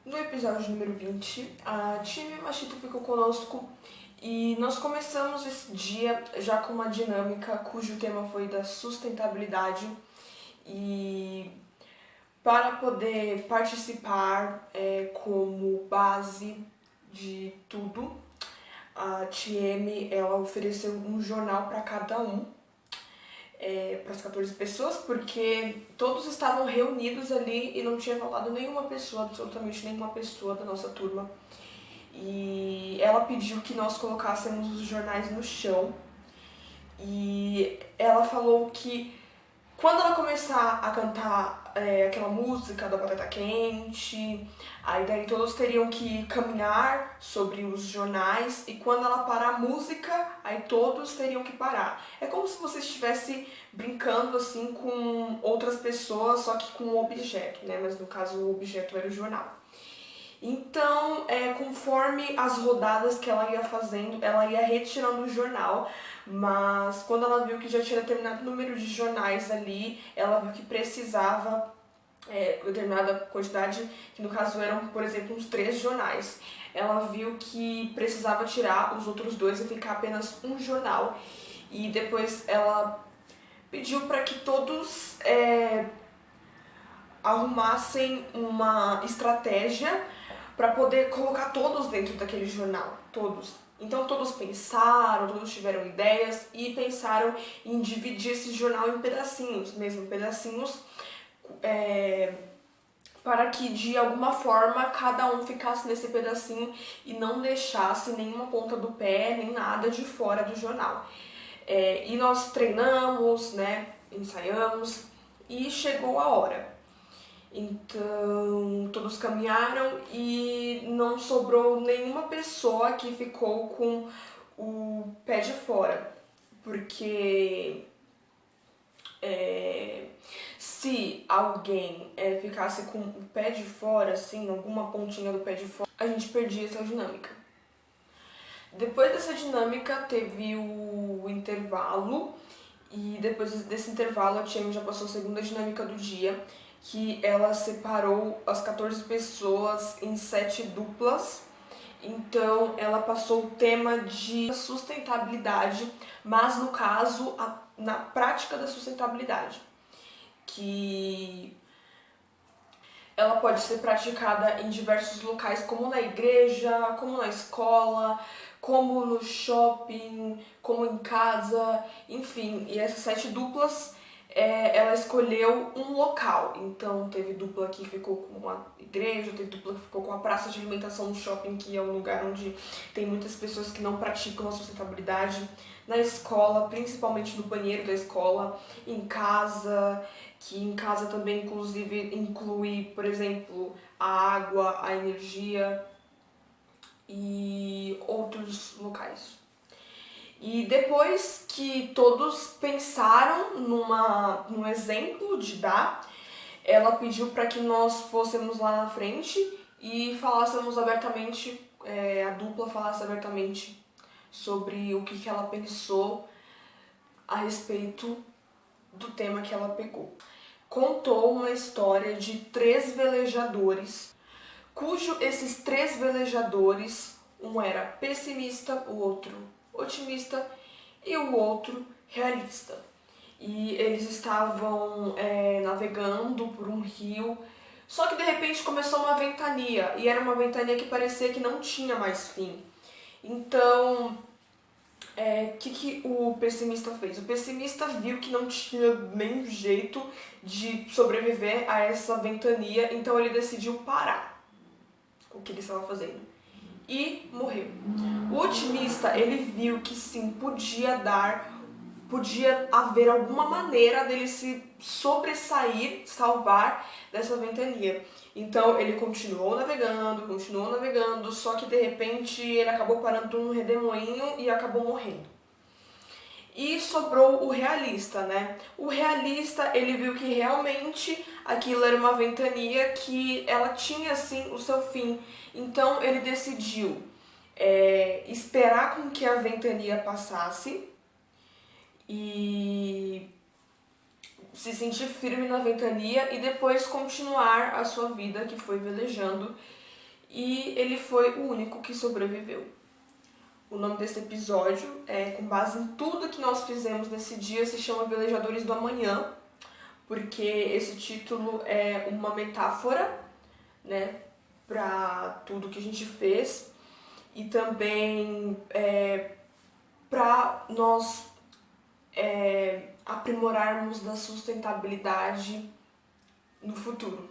No episódio número 20, a Time Machito ficou conosco e nós começamos esse dia já com uma dinâmica cujo tema foi da sustentabilidade. E para poder participar como base de tudo, a TM ela ofereceu um jornal para cada um, para as 14 pessoas, porque todos estavam reunidos ali e não tinha falado nenhuma pessoa, absolutamente nenhuma pessoa da nossa turma. E ela pediu que nós colocássemos os jornais no chão. E ela falou que quando ela começar a cantar aquela música da batata quente, aí daí todos teriam que caminhar sobre os jornais, e quando ela parar a música, aí todos teriam que parar. É como se você estivesse brincando assim com outras pessoas, só que com um objeto, né? Mas no caso o objeto era o jornal. Então, conforme as rodadas que ela ia fazendo, ela ia retirando o jornal, mas quando ela viu que já tinha determinado número de jornais ali, ela viu que precisava determinada quantidade, que no caso eram, por exemplo, uns 3 jornais. Ela viu que precisava tirar os outros 2 e ficar apenas um jornal. E depois ela pediu para que todos arrumassem uma estratégia para poder colocar todos dentro daquele jornal, todos. Então todos pensaram, todos tiveram ideias e pensaram em dividir esse jornal em pedacinhos, mesmo pedacinhos, para que de alguma forma cada um ficasse nesse pedacinho e não deixasse nenhuma ponta do pé, nem nada de fora do jornal. E nós treinamos, né, ensaiamos e chegou a hora. Então, todos caminharam e não sobrou nenhuma pessoa que ficou com o pé de fora, porque se alguém ficasse com o pé de fora, assim, alguma pontinha do pé de fora, a gente perdia essa dinâmica. Depois dessa dinâmica teve o intervalo, e depois desse intervalo a Tia já passou a segunda dinâmica do dia, que ela separou as 14 pessoas em 7 duplas. Então ela passou o tema de sustentabilidade, mas no caso na prática da sustentabilidade, que ela pode ser praticada em diversos locais, como na igreja, como na escola, como no shopping, como em casa, enfim. E essas 7 duplas, ela escolheu um local. Então teve dupla que ficou com a igreja, teve dupla que ficou com a praça de alimentação no shopping, que é um lugar onde tem muitas pessoas que não praticam a sustentabilidade. Na escola, principalmente no banheiro da escola, em casa, que em casa também inclusive inclui, por exemplo, a água, a energia e outros locais. E depois que todos pensaram num exemplo de dar, ela pediu para que nós fôssemos lá na frente e falássemos abertamente, a dupla falasse abertamente sobre o que ela pensou a respeito do tema que ela pegou. Contou uma história de 3 velejadores, cujo esses 3 velejadores, um era pessimista, o outro otimista e o outro realista. E eles estavam navegando por um rio, só que de repente começou uma ventania, e era uma ventania que parecia que não tinha mais fim. Então, o que o pessimista fez? O pessimista viu que não tinha nenhum jeito de sobreviver a essa ventania, então ele decidiu parar o que ele estava fazendo e morreu. O otimista, ele viu que sim, podia haver alguma maneira dele se sobressair, salvar dessa ventania. Então ele continuou navegando, só que de repente ele acabou parando num redemoinho e acabou morrendo. E sobrou o realista, né? O realista, ele viu que realmente aquilo era uma ventania, que ela tinha, sim, o seu fim. Então ele decidiu esperar com que a ventania passasse e se sentir firme na ventania e depois continuar a sua vida, que foi velejando. e ele foi o único que sobreviveu. O nome desse episódio, com base em tudo que nós fizemos nesse dia, se chama Velejadores do Amanhã, porque esse título é uma metáfora, né, para tudo que a gente fez e também para nós aprimorarmos da sustentabilidade no futuro.